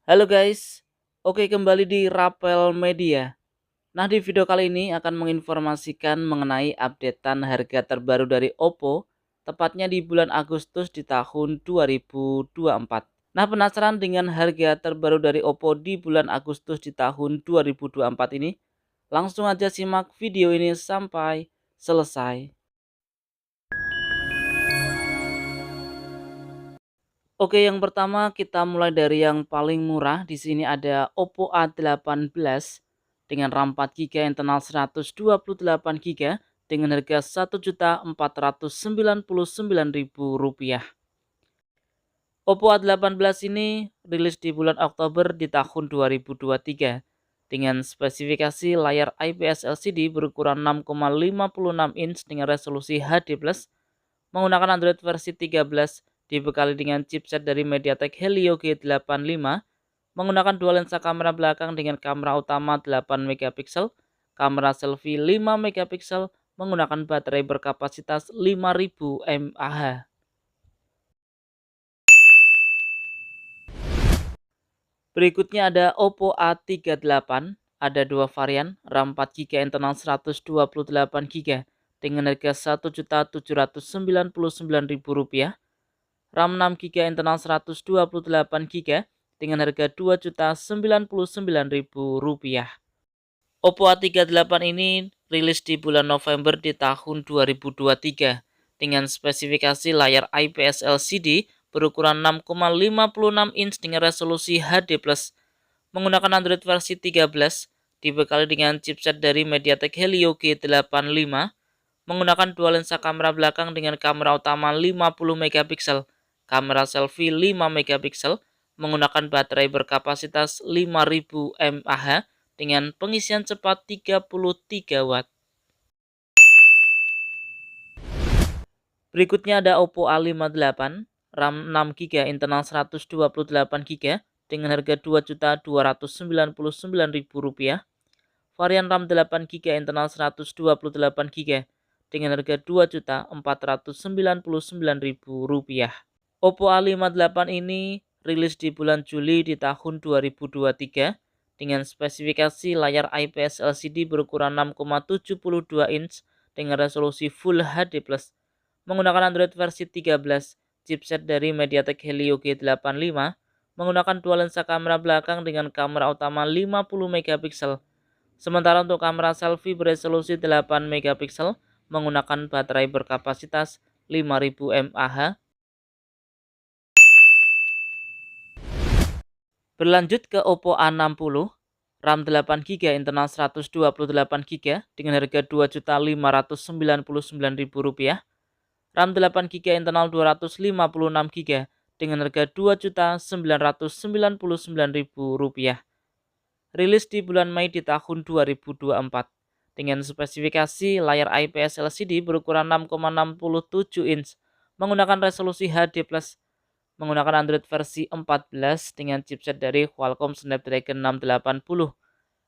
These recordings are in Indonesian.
Halo guys, oke kembali di Rapel Media. Nah di video kali ini akan menginformasikan mengenai updatean harga terbaru dari Oppo, tepatnya di bulan Agustus di tahun 2024. Nah penasaran dengan harga terbaru dari Oppo di bulan Agustus di tahun 2024 ini? Langsung aja simak video ini sampai selesai. Oke, yang pertama kita mulai dari yang paling murah. Di sini ada Oppo A18 dengan RAM 4 GB internal 128 GB dengan harga Rp1.499.000. Oppo A18 ini rilis di bulan Oktober di tahun 2023 dengan spesifikasi layar IPS LCD berukuran 6,56 inch dengan resolusi HD+, menggunakan Android versi 13, dibekali dengan chipset dari MediaTek Helio G85, menggunakan dua lensa kamera belakang dengan kamera utama 8 megapiksel, kamera selfie 5 megapiksel, menggunakan baterai berkapasitas 5000 mAh. Berikutnya ada Oppo A38, ada dua varian, RAM 4 GB internal 128 GB dengan harga Rp1.799.000, RAM 6 GB internal 128 GB dengan harga Rp2.099.000. Oppo A38 ini rilis di bulan November di tahun 2023 dengan spesifikasi layar IPS LCD berukuran 6,56 inch dengan resolusi HD+, menggunakan Android versi 13, dibekali dengan chipset dari MediaTek Helio G85, menggunakan dua lensa kamera belakang dengan kamera utama 50 megapiksel, kamera selfie 5 megapiksel, menggunakan baterai berkapasitas 5000 mAh dengan pengisian cepat 33 watt. Berikutnya ada Oppo A58, RAM 6 GB internal 128 GB dengan harga Rp2.299.000. Varian RAM 8 GB internal 128 GB dengan harga Rp2.499.000. Oppo A58 ini rilis di bulan Juli di tahun 2023 dengan spesifikasi layar IPS LCD berukuran 6,72 inch dengan resolusi Full HD+, menggunakan Android versi 13, chipset dari MediaTek Helio G85, menggunakan dua lensa kamera belakang dengan kamera utama 50 megapiksel. Sementara untuk kamera selfie beresolusi 8 megapiksel menggunakan baterai berkapasitas 5000 mAh. Berlanjut ke Oppo A60, RAM 8 GB internal 128 GB dengan harga Rp2.599.000, RAM 8 GB internal 256 GB dengan harga Rp2.999.000. Rilis di bulan Mei di tahun 2024 dengan spesifikasi layar IPS LCD berukuran 6,67 inch menggunakan resolusi HD+, menggunakan Android versi 14 dengan chipset dari Qualcomm Snapdragon 680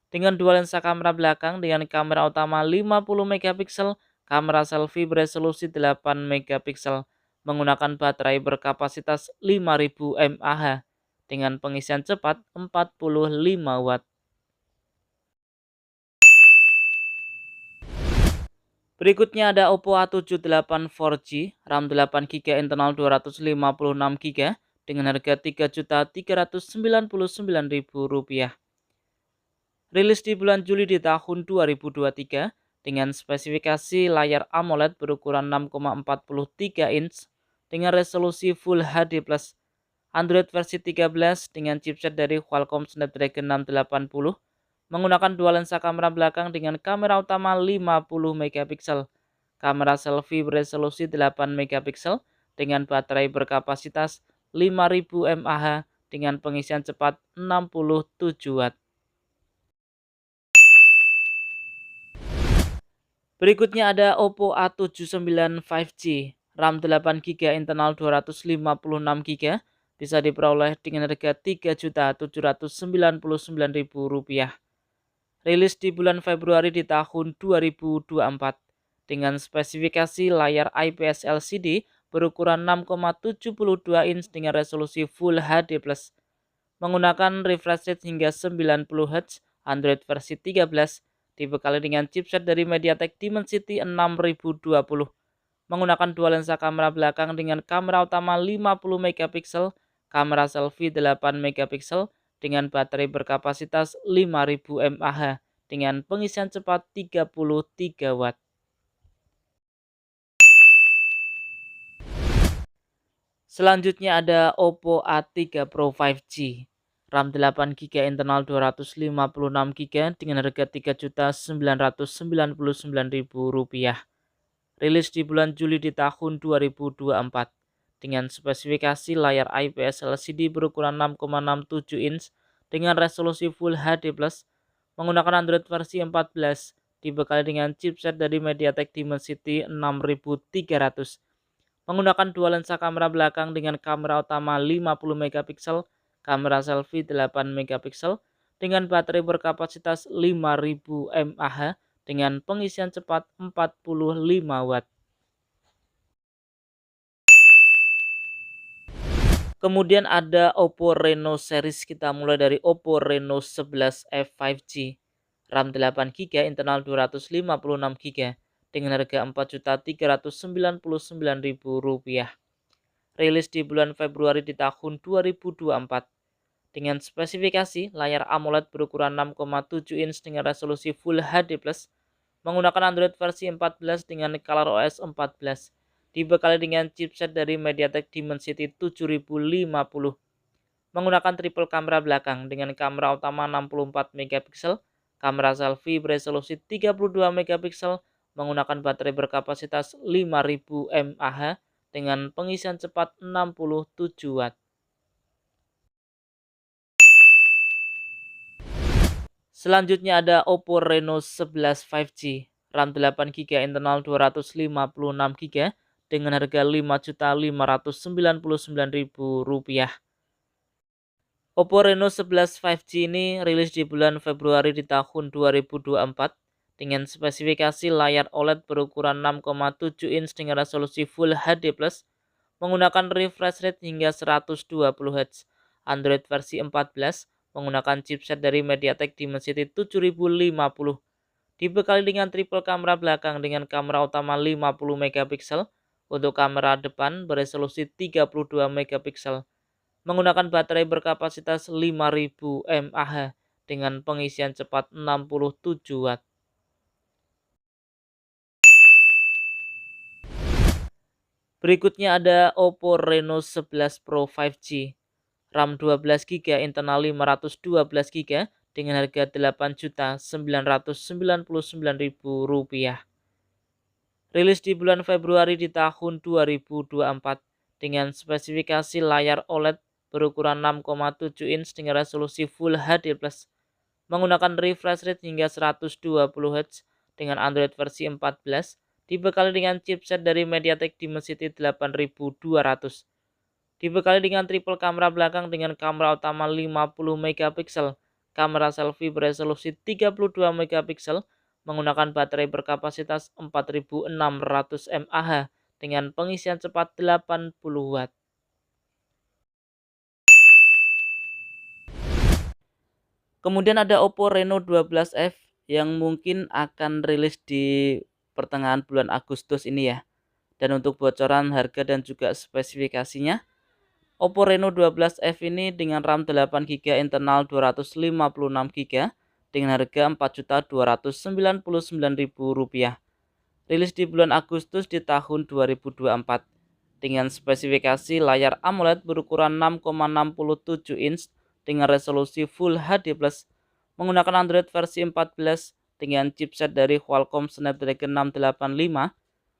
dengan dua lensa kamera belakang dengan kamera utama 50 megapiksel, kamera selfie beresolusi 8 megapiksel, menggunakan baterai berkapasitas 5000 mAh dengan pengisian cepat 45 watt. Berikutnya ada Oppo A78 4G, RAM 8 GB internal 256 GB dengan harga Rp3.399.000. Rilis di bulan Juli di tahun 2023 dengan spesifikasi layar AMOLED berukuran 6,43 inch dengan resolusi Full HD+, Android versi 13 dengan chipset dari Qualcomm Snapdragon 680, menggunakan dua lensa kamera belakang dengan kamera utama 50 megapiksel, kamera selfie beresolusi 8 megapiksel dengan baterai berkapasitas 5000 mAh dengan pengisian cepat 67 watt. Berikutnya ada Oppo A79 5G, RAM 8 GB internal 256 GB, bisa diperoleh dengan harga Rp3.799.000. Rilis di bulan Februari di tahun 2024 dengan spesifikasi layar IPS LCD berukuran 6,72 inch dengan resolusi Full HD+, menggunakan refresh rate hingga 90 Hz, Android versi 13, dibekali dengan chipset dari MediaTek Dimensity 6020, menggunakan dua lensa kamera belakang dengan kamera utama 50 megapiksel, kamera selfie 8 megapiksel dengan baterai berkapasitas 5000 mAh dengan pengisian cepat 33 watt. Selanjutnya ada Oppo A3 Pro 5G, RAM 8GB, internal 256GB dengan harga Rp3.999.000. Rilis di bulan Juli di tahun 2024 dengan spesifikasi layar IPS LCD berukuran 6,67 inch dengan resolusi Full HD+, menggunakan Android versi 14, dibekali dengan chipset dari MediaTek Dimensity 6300, menggunakan dua lensa kamera belakang dengan kamera utama 50 megapiksel, kamera selfie 8 megapiksel dengan baterai berkapasitas 5000 mAh dengan pengisian cepat 45 watt. Kemudian ada Oppo Reno series, kita mulai dari Oppo Reno 11F 5G, RAM 8GB, internal 256GB dengan harga Rp4.399.000. Rilis di bulan Februari di tahun 2024 dengan spesifikasi layar AMOLED berukuran 6,7 inch dengan resolusi Full HD+, menggunakan Android versi 14 dengan ColorOS 14, dibekali dengan chipset dari MediaTek Dimensity 7050, menggunakan triple kamera belakang dengan kamera utama 64 megapiksel, kamera selfie beresolusi 32 megapiksel, menggunakan baterai berkapasitas 5000 mAh dengan pengisian cepat 67 watt. Selanjutnya ada Oppo Reno 11 5G, RAM 8GB, internal 256GB dengan harga Rp5.599.000. Oppo Reno 11 5G ini rilis di bulan Februari di tahun 2024 dengan spesifikasi layar OLED berukuran 6,7 inch dengan resolusi Full HD+, menggunakan refresh rate hingga 120 Hz, Android versi 14, menggunakan chipset dari MediaTek Dimensity 7050, dibekali dengan triple kamera belakang dengan kamera utama 50 megapiksel, untuk kamera depan beresolusi 32 megapiksel, menggunakan baterai berkapasitas 5000 mAh dengan pengisian cepat 67 watt. Berikutnya ada Oppo Reno 11 Pro 5G, RAM 12GB, internal 512GB dengan harga Rp8.999.000. Rilis di bulan Februari di tahun 2024 dengan spesifikasi layar OLED berukuran 6,7 inch dengan resolusi Full HD+, menggunakan refresh rate hingga 120 Hz dengan Android versi 14, dibekali dengan chipset dari MediaTek Dimensity 8200, dibekali dengan triple kamera belakang dengan kamera utama 50 megapiksel, kamera selfie beresolusi 32 megapiksel, menggunakan baterai berkapasitas 4600 mAh dengan pengisian cepat 80 watt. Kemudian ada Oppo Reno 12F yang mungkin akan rilis di pertengahan bulan Agustus ini ya. Dan untuk bocoran harga dan juga spesifikasinya, Oppo Reno 12F ini dengan RAM 8GB, internal 256GB dengan harga Rp4.299.000. Rilis di bulan Agustus di tahun 2024 dengan spesifikasi layar AMOLED berukuran 6,67 inch dengan resolusi Full HD+, menggunakan Android versi 14 dengan chipset dari Qualcomm Snapdragon 685,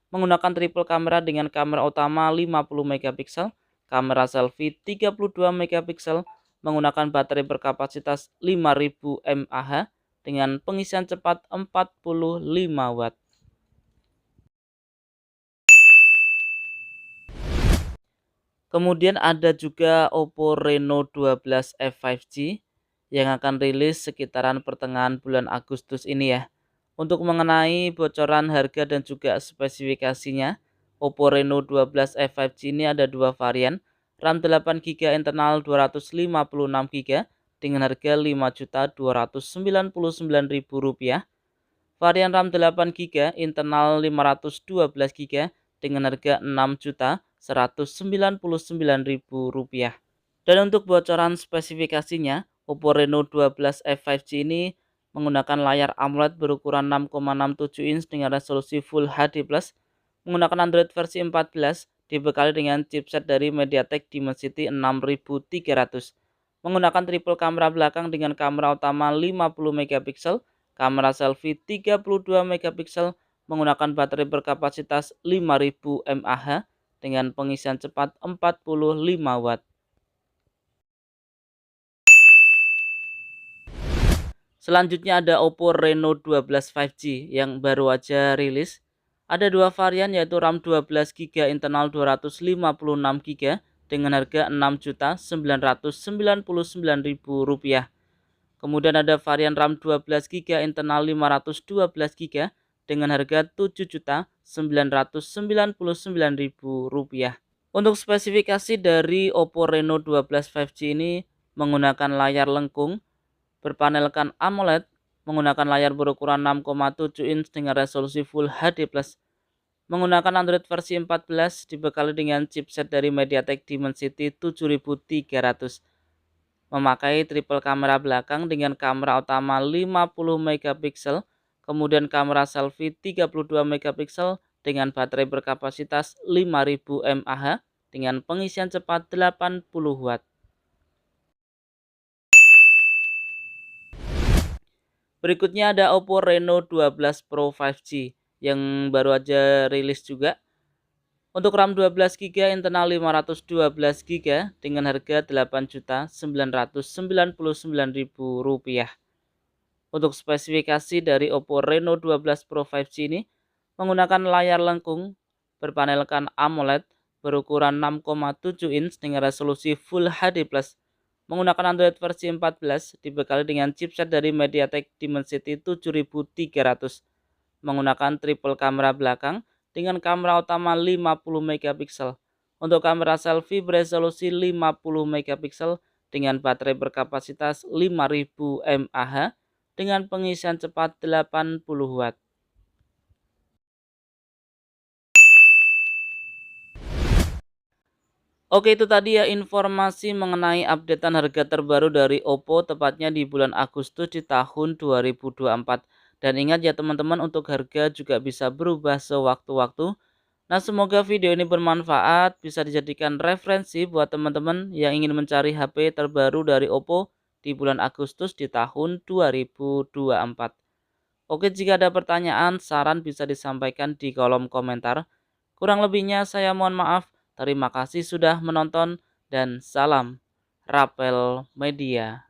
menggunakan triple kamera dengan kamera utama 50 megapiksel, kamera selfie 32 megapiksel, menggunakan baterai berkapasitas 5000 mAh dengan pengisian cepat 45 watt. Kemudian ada juga Oppo Reno 12F 5G yang akan rilis sekitaran pertengahan bulan Agustus ini ya. Untuk mengenai bocoran harga dan juga spesifikasinya, Oppo Reno 12F 5G ini ada dua varian, RAM 8 GB internal 256 GB dengan harga Rp5.299.000. Varian RAM 8 GB internal 512 GB dengan harga Rp6.199.000. Dan untuk bocoran spesifikasinya, Oppo Reno 12F 5G ini menggunakan layar AMOLED berukuran 6,67 inch dengan resolusi Full HD+, menggunakan Android versi 14, dibekali dengan chipset dari MediaTek Dimensity 6300, menggunakan triple kamera belakang dengan kamera utama 50 megapiksel, kamera selfie 32 megapiksel, menggunakan baterai berkapasitas 5000 mAh dengan pengisian cepat 45 watt. Selanjutnya ada Oppo Reno 12 5G yang baru aja rilis. Ada dua varian yaitu RAM 12 GB internal 256 GB dengan harga Rp6.999.000. Kemudian ada varian RAM 12 GB internal 512 GB dengan harga Rp7.999.000. Untuk spesifikasi dari Oppo Reno 12 5G ini menggunakan layar lengkung berpanelkan AMOLED, menggunakan layar berukuran 6,7 inch dengan resolusi Full HD+, menggunakan Android versi 14, dibekali dengan chipset dari MediaTek Dimensity 7300, memakai triple kamera belakang dengan kamera utama 50 megapiksel, kemudian kamera selfie 32 megapiksel dengan baterai berkapasitas 5000 mAh dengan pengisian cepat 80 watt. Berikutnya ada Oppo Reno 12 Pro 5G yang baru aja rilis juga. Untuk RAM 12 GB internal 512 GB dengan harga Rp8.999.000. Untuk spesifikasi dari Oppo Reno 12 Pro 5G ini menggunakan layar lengkung berpanelkan AMOLED berukuran 6,7 inch dengan resolusi Full HD+, menggunakan Android versi 14, dibekali dengan chipset dari MediaTek Dimensity 7300, menggunakan triple kamera belakang dengan kamera utama 50 megapiksel. Untuk kamera selfie beresolusi 50 megapiksel dengan baterai berkapasitas 5000 mAh dengan pengisian cepat 80 watt. Oke, itu tadi ya informasi mengenai updatean harga terbaru dari Oppo tepatnya di bulan Agustus di tahun 2024. Dan ingat ya teman-teman, untuk harga juga bisa berubah sewaktu-waktu. Nah, semoga video ini bermanfaat, bisa dijadikan referensi buat teman-teman yang ingin mencari HP terbaru dari Oppo di bulan Agustus di tahun 2024. Oke, jika ada pertanyaan, saran bisa disampaikan di kolom komentar. Kurang lebihnya saya mohon maaf. Terima kasih sudah menonton dan salam Rapel Media.